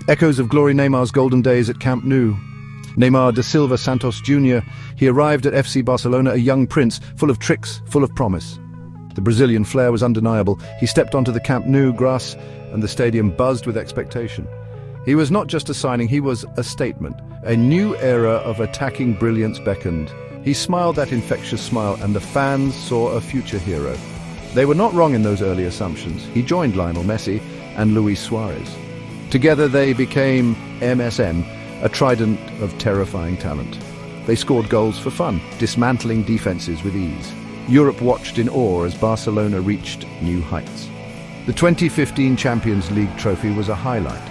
Echoes of Glory Neymar's golden days at Camp Nou. Neymar da Silva Santos Jr., he arrived at FC Barcelona a young prince, full of tricks, full of promise. The Brazilian flair was undeniable. He stepped onto the Camp Nou grass and the stadium buzzed with expectation. He was not just a signing, he was a statement. A new era of attacking brilliance beckoned. He smiled that infectious smile and the fans saw a future hero. They were not wrong in those early assumptions. He joined Lionel Messi and Luis Suarez. Together they became MSN, a trident of terrifying talent. They scored goals for fun, dismantling defenses with ease. Europe watched in awe as Barcelona reached new heights. The 2015 Champions League trophy was a highlight.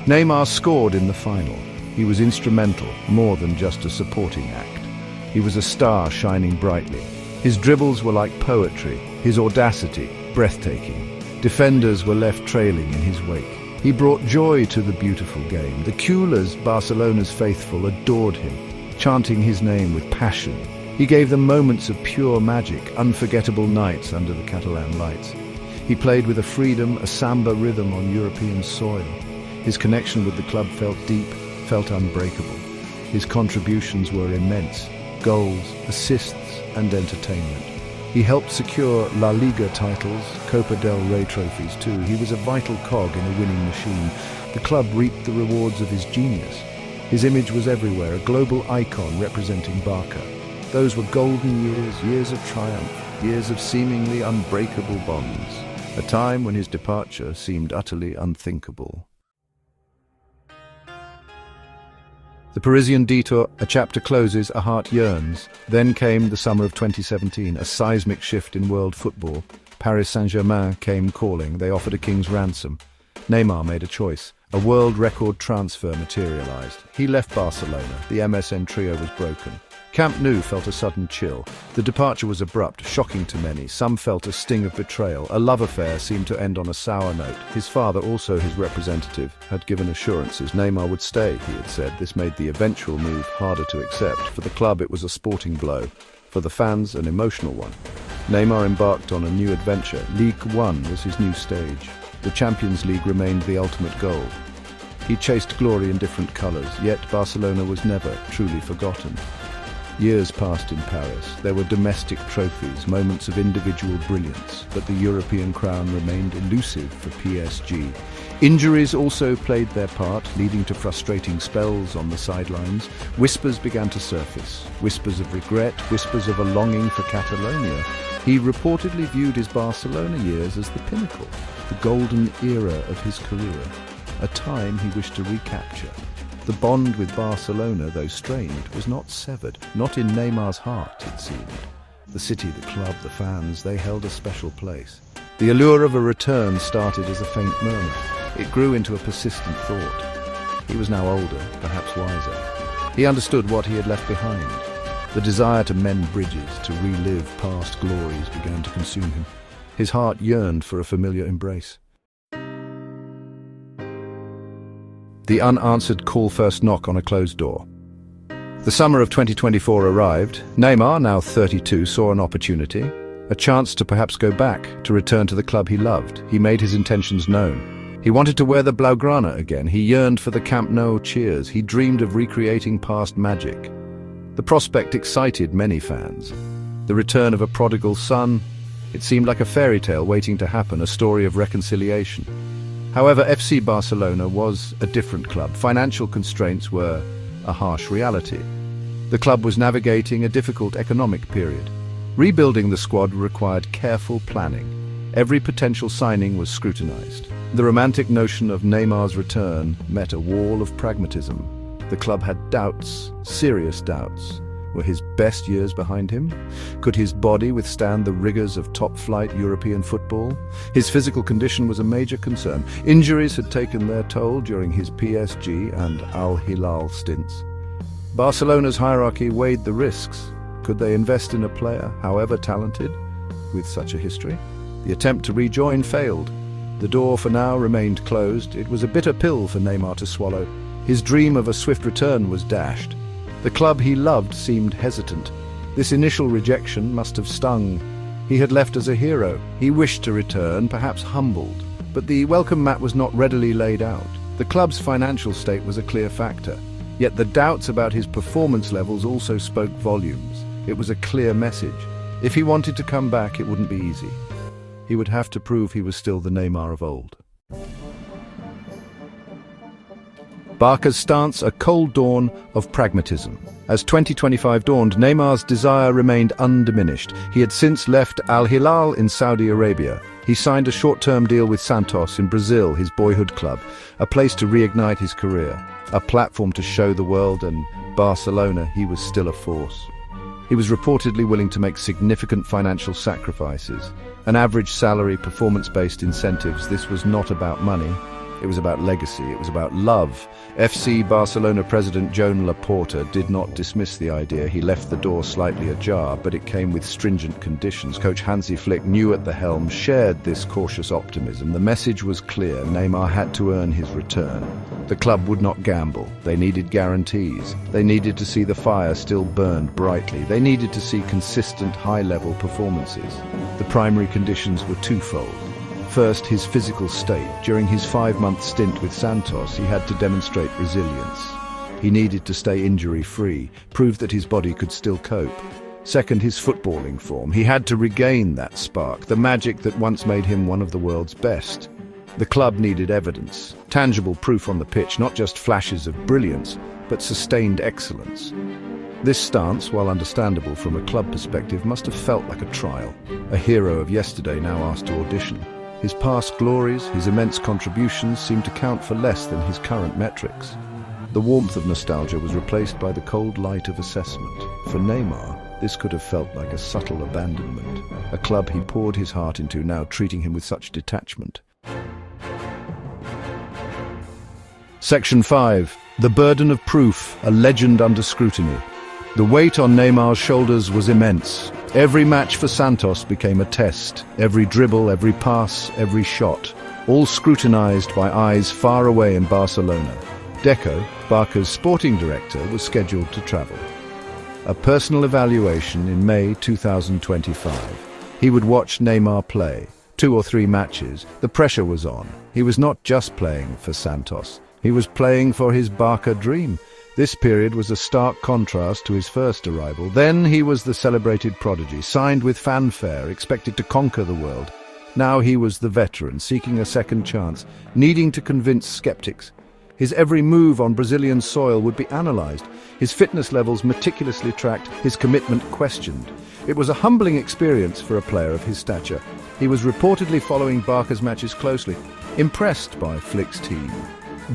Neymar scored in the final. He was instrumental, more than just a supporting act. He was a star shining brightly. His dribbles were like poetry, his audacity breathtaking. Defenders were left trailing in his wake. He brought joy to the beautiful game. The Culers, Barcelona's faithful, adored him, chanting his name with passion. He gave them moments of pure magic, unforgettable nights under the Catalan lights. He played with a freedom, a samba rhythm on European soil. His connection with the club felt deep, felt unbreakable. His contributions were immense. Goals, assists, and entertainment. He helped secure La Liga titles, Copa del Rey trophies too. He was a vital cog in a winning machine. The club reaped the rewards of his genius. His image was everywhere, a global icon representing Barca. Those were golden years, years of triumph, years of seemingly unbreakable bonds. A time when his departure seemed utterly unthinkable. The Parisian detour, a chapter closes, a heart yearns. Then came the summer of 2017, a seismic shift in world football. Paris Saint-Germain came calling. They offered a king's ransom. Neymar made a choice. A world record transfer materialized. He left Barcelona. The MSN trio was broken. Camp Nou felt a sudden chill. The departure was abrupt, shocking to many. Some felt a sting of betrayal. A love affair seemed to end on a sour note. His father, also his representative, had given assurances Neymar would stay, he had said. This made the eventual move harder to accept. For the club, it was a sporting blow. For the fans, an emotional one. Neymar embarked on a new adventure. Ligue 1 was his new stage. The Champions League remained the ultimate goal. He chased glory in different colours, yet Barcelona was never truly forgotten. Years passed in Paris. There were domestic trophies, moments of individual brilliance, but the European crown remained elusive for PSG. Injuries also played their part, leading to frustrating spells on the sidelines. Whispers began to surface, whispers of regret, whispers of a longing for Catalonia. He reportedly viewed his Barcelona years as the pinnacle, the golden era of his career, a time he wished to recapture. The bond with Barcelona, though strained, was not severed, not in Neymar's heart, it seemed. The city, the club, the fans, they held a special place. The allure of a return started as a faint murmur. It grew into a persistent thought. He was now older, perhaps wiser. He understood what he had left behind. The desire to mend bridges, to relive past glories began to consume him. His heart yearned for a familiar embrace. The unanswered call first knock on a closed door. The summer of 2024 arrived. Neymar, now 32, saw an opportunity, a chance to perhaps go back, to return to the club he loved. He made his intentions known. He wanted to wear the Blaugrana again. He yearned for the Camp Nou cheers. He dreamed of recreating past magic. The prospect excited many fans. The return of a prodigal son, it seemed like a fairy tale waiting to happen, a story of reconciliation. However, FC Barcelona was a different club. Financial constraints were a harsh reality. The club was navigating a difficult economic period. Rebuilding the squad required careful planning. Every potential signing was scrutinized. The romantic notion of Neymar's return met a wall of pragmatism. The club had doubts, serious doubts. Were his best years behind him? Could his body withstand the rigors of top-flight European football? His physical condition was a major concern. Injuries had taken their toll during his PSG and Al Hilal stints. Barcelona's hierarchy weighed the risks. Could they invest in a player, however talented, with such a history? The attempt to rejoin failed. The door for now remained closed. It was a bitter pill for Neymar to swallow. His dream of a swift return was dashed. The club he loved seemed hesitant. This initial rejection must have stung. He had left as a hero. He wished to return, perhaps humbled. But the welcome mat was not readily laid out. The club's financial state was a clear factor, yet the doubts about his performance levels also spoke volumes. It was a clear message. If he wanted to come back, it wouldn't be easy. He would have to prove he was still the Neymar of old. Barca's stance, a cold dawn of pragmatism. As 2025 dawned, Neymar's desire remained undiminished. He had since left Al Hilal in Saudi Arabia. He signed a short-term deal with Santos in Brazil, his boyhood club, a place to reignite his career, a platform to show the world and Barcelona he was still a force. He was reportedly willing to make significant financial sacrifices, an average salary, performance-based incentives. This was not about money. It was about legacy, it was about love. FC Barcelona president Joan Laporta did not dismiss the idea. He left the door slightly ajar, but it came with stringent conditions. Coach Hansi Flick, new at the helm, shared this cautious optimism. The message was clear: Neymar had to earn his return. The club would not gamble. They needed guarantees. They needed to see the fire still burned brightly. They needed to see consistent, high-level performances. The primary conditions were twofold. First, his physical state. During his 5-month stint with Santos, he had to demonstrate resilience. He needed to stay injury-free, prove that his body could still cope. Second, his footballing form. He had to regain that spark, the magic that once made him one of the world's best. The club needed evidence, tangible proof on the pitch, not just flashes of brilliance, but sustained excellence. This stance, while understandable from a club perspective, must have felt like a trial. A hero of yesterday now asked to audition. His past glories, his immense contributions seemed to count for less than his current metrics. The warmth of nostalgia was replaced by the cold light of assessment. For Neymar, this could have felt like a subtle abandonment. A club he poured his heart into, now treating him with such detachment. Section 5. The burden of proof, a legend under scrutiny. The weight on Neymar's shoulders was immense. Every match for Santos became a test. Every dribble, every pass, every shot, all scrutinized by eyes far away in Barcelona. Deco, Barca's sporting director, was scheduled to travel. A personal evaluation in May 2025. He would watch Neymar play. 2 or 3 matches. The pressure was on. He was not just playing for Santos. He was playing for his Barca dream. This period was a stark contrast to his first arrival. Then he was the celebrated prodigy, signed with fanfare, expected to conquer the world. Now he was the veteran, seeking a second chance, needing to convince skeptics. His every move on Brazilian soil would be analyzed, his fitness levels meticulously tracked, his commitment questioned. It was a humbling experience for a player of his stature. He was reportedly following Barca's matches closely, impressed by Flick's team,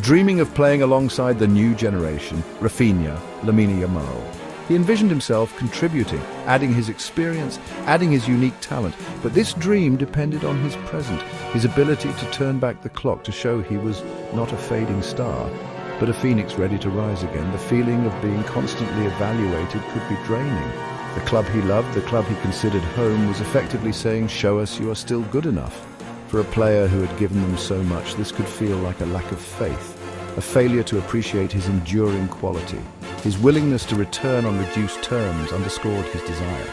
dreaming of playing alongside the new generation, Rafinha, Lamine Yamal. He envisioned himself contributing, adding his experience, adding his unique talent. But this dream depended on his present, his ability to turn back the clock to show he was not a fading star, but a phoenix ready to rise again. The feeling of being constantly evaluated could be draining. The club he loved, the club he considered home, was effectively saying, "Show us you are still good enough." For a player who had given them so much, this could feel like a lack of faith, a failure to appreciate his enduring quality. His willingness to return on reduced terms underscored his desire.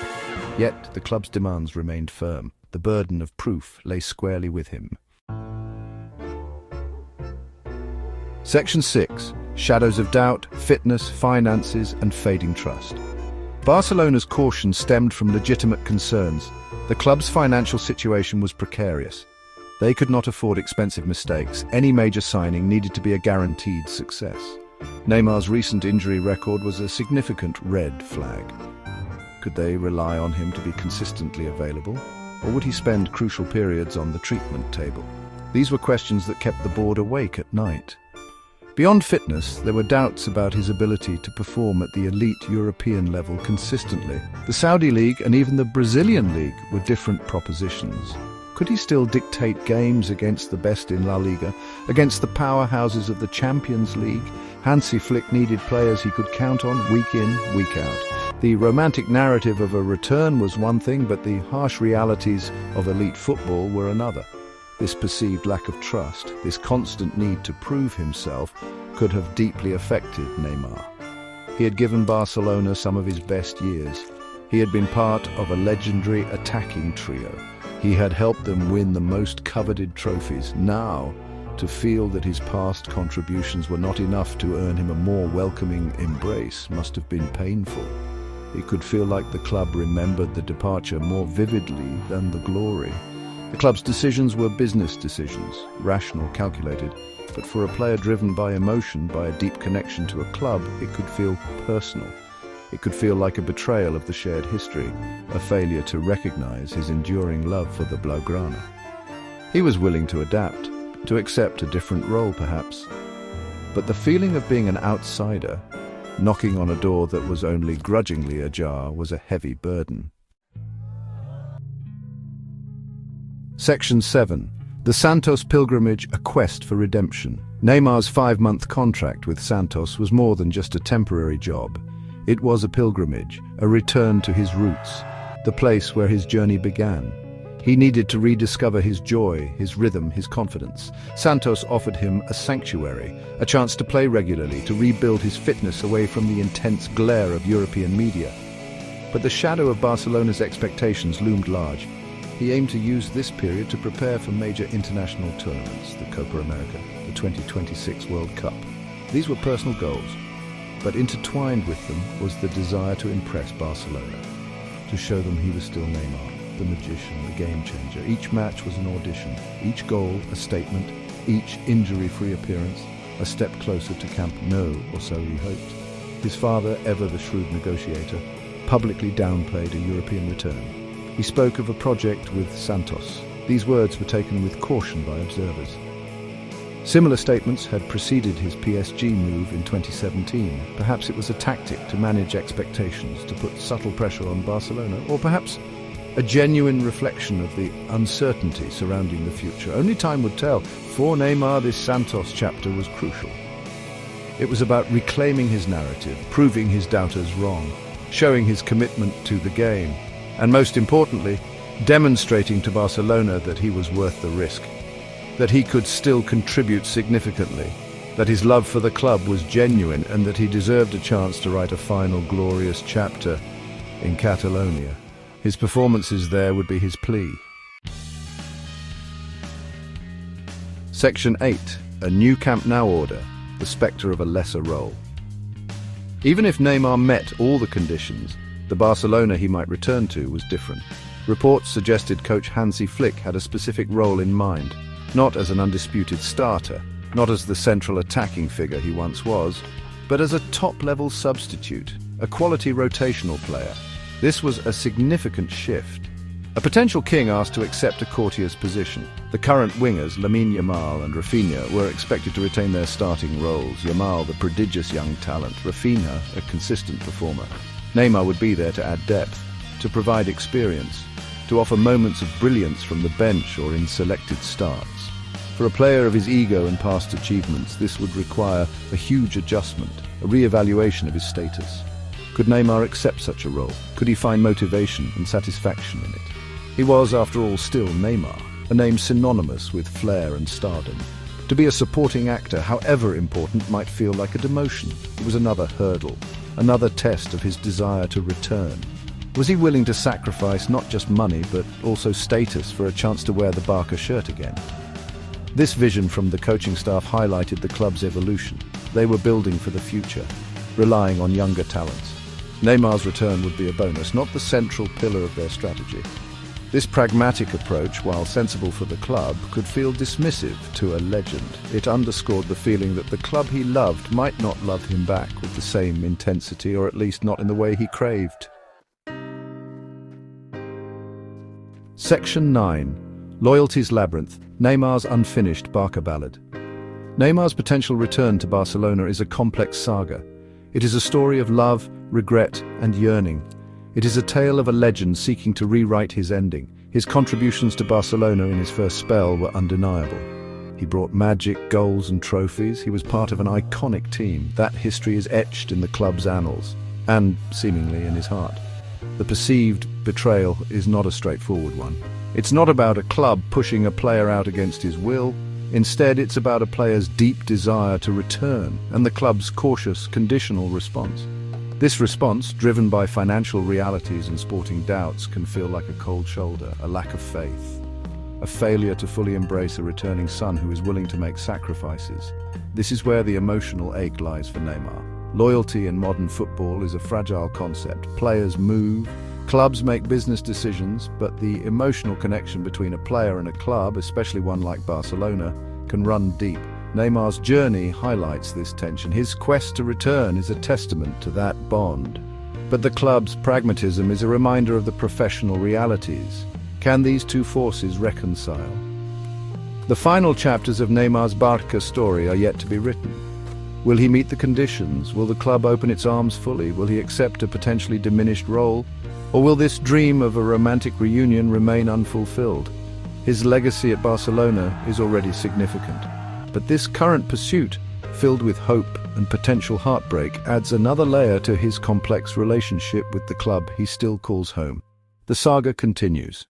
Yet the club's demands remained firm. The burden of proof lay squarely with him. Section 6. Shadows of doubt, fitness, finances, and fading trust. Barcelona's caution stemmed from legitimate concerns. The club's financial situation was precarious. They could not afford expensive mistakes. Any major signing needed to be a guaranteed success. Neymar's recent injury record was a significant red flag. Could they rely on him to be consistently available, or would he spend crucial periods on the treatment table? These were questions that kept the board awake at night. Beyond fitness, there were doubts about his ability to perform at the elite European level consistently. The Saudi League and even the Brazilian League were different propositions. Could he still dictate games against the best in La Liga, against the powerhouses of the Champions League? Hansi Flick needed players he could count on week in, week out. The romantic narrative of a return was one thing, but the harsh realities of elite football were another. This perceived lack of trust, this constant need to prove himself, could have deeply affected Neymar. He had given Barcelona some of his best years. He had been part of a legendary attacking trio. He had helped them win the most coveted trophies. Now, To feel that his past contributions were not enough to earn him a more welcoming embrace must have been painful. It could feel like the club remembered the departure more vividly than the glory. The club's decisions were business decisions, rational, calculated, but for a player driven by emotion, by a deep connection to a club, it could feel personal. It could feel like a betrayal of the shared history, a failure to recognize his enduring love for the Blaugrana. He was willing to adapt, to accept a different role perhaps. But the feeling of being an outsider, knocking on a door that was only grudgingly ajar, was a heavy burden. Section 7. The Santos Pilgrimage, a quest for redemption. Neymar's 5-month contract with Santos was more than just a temporary job. It was a pilgrimage, a return to his roots, the place where his journey began. He needed to rediscover his joy, his rhythm, his confidence. Santos offered him a sanctuary, a chance to play regularly, to rebuild his fitness away from the intense glare of European media. But the shadow of Barcelona's expectations loomed large. He aimed to use this period to prepare for major international tournaments, the Copa America, the 2026 World Cup. These were personal goals, but intertwined with them was the desire to impress Barcelona, to show them he was still Neymar, the magician, the game-changer. Each match was an audition, each goal a statement, each injury-free appearance a step closer to Camp Nou, or so he hoped. His father, ever the shrewd negotiator, publicly downplayed a European return. He spoke of a project with Santos. These words were taken with caution by observers. Similar statements had preceded his PSG move in 2017. Perhaps it was a tactic to manage expectations, to put subtle pressure on Barcelona, or perhaps a genuine reflection of the uncertainty surrounding the future. Only time would tell. For Neymar, this Santos chapter was crucial. It was about reclaiming his narrative, proving his doubters wrong, showing his commitment to the game, and most importantly, demonstrating to Barcelona that he was worth the risk, that he could still contribute significantly, that his love for the club was genuine, and that he deserved a chance to write a final glorious chapter in Catalonia. His performances there would be his plea. Section 8. A new Camp Nou order, the spectre of a lesser role. Even if Neymar met all the conditions, the Barcelona he might return to was different. Reports suggested coach Hansi Flick had a specific role in mind, not as an undisputed starter, not as the central attacking figure he once was, but as a top-level substitute, a quality rotational player. This was a significant shift. A potential king asked to accept a courtier's position. The current wingers, Lamine Yamal and Rafinha, were expected to retain their starting roles. Yamal, the prodigious young talent. Rafinha, a consistent performer. Neymar would be there to add depth, to provide experience, to offer moments of brilliance from the bench or in selected starts. For a player of his ego and past achievements, this would require a huge adjustment, a re-evaluation of his status. Could Neymar accept such a role? Could he find motivation and satisfaction in it? He was, after all, still Neymar, a name synonymous with flair and stardom. To be a supporting actor, however important, might feel like a demotion. It was another hurdle, another test of his desire to return. Was he willing to sacrifice not just money, but also status for a chance to wear the Barca shirt again? This vision from the coaching staff highlighted the club's evolution. They were building for the future, relying on younger talents. Neymar's return would be a bonus, not the central pillar of their strategy. This pragmatic approach, while sensible for the club, could feel dismissive to a legend. It underscored the feeling that the club he loved might not love him back with the same intensity, or at least not in the way he craved. Section 9. Loyalty's Labyrinth, Neymar's unfinished Barca ballad. Neymar's potential return to Barcelona is a complex saga. It is a story of love, regret, and yearning. It is a tale of a legend seeking to rewrite his ending. His contributions to Barcelona in his first spell were undeniable. He brought magic, goals, and trophies. He was part of an iconic team. That history is etched in the club's annals, and seemingly in his heart. The perceived betrayal is not a straightforward one. It's not about a club pushing a player out against his will. Instead, it's about a player's deep desire to return and the club's cautious, conditional response. This response, driven by financial realities and sporting doubts, can feel like a cold shoulder, a lack of faith. a failure to fully embrace a returning son who is willing to make sacrifices. This is where the emotional ache lies for Neymar. Loyalty in modern football is a fragile concept. Players move, clubs make business decisions, but the emotional connection between a player and a club, especially one like Barcelona, can run deep. Neymar's journey highlights this tension. His quest to return is a testament to that bond. But the club's pragmatism is a reminder of the professional realities. Can these two forces reconcile? The final chapters of Neymar's Barca story are yet to be written. Will he meet the conditions? Will the club open its arms fully? Will he accept a potentially diminished role? Or will this dream of a romantic reunion remain unfulfilled? His legacy at Barcelona is already significant. But this current pursuit, filled with hope and potential heartbreak, adds another layer to his complex relationship with the club he still calls home. The saga continues.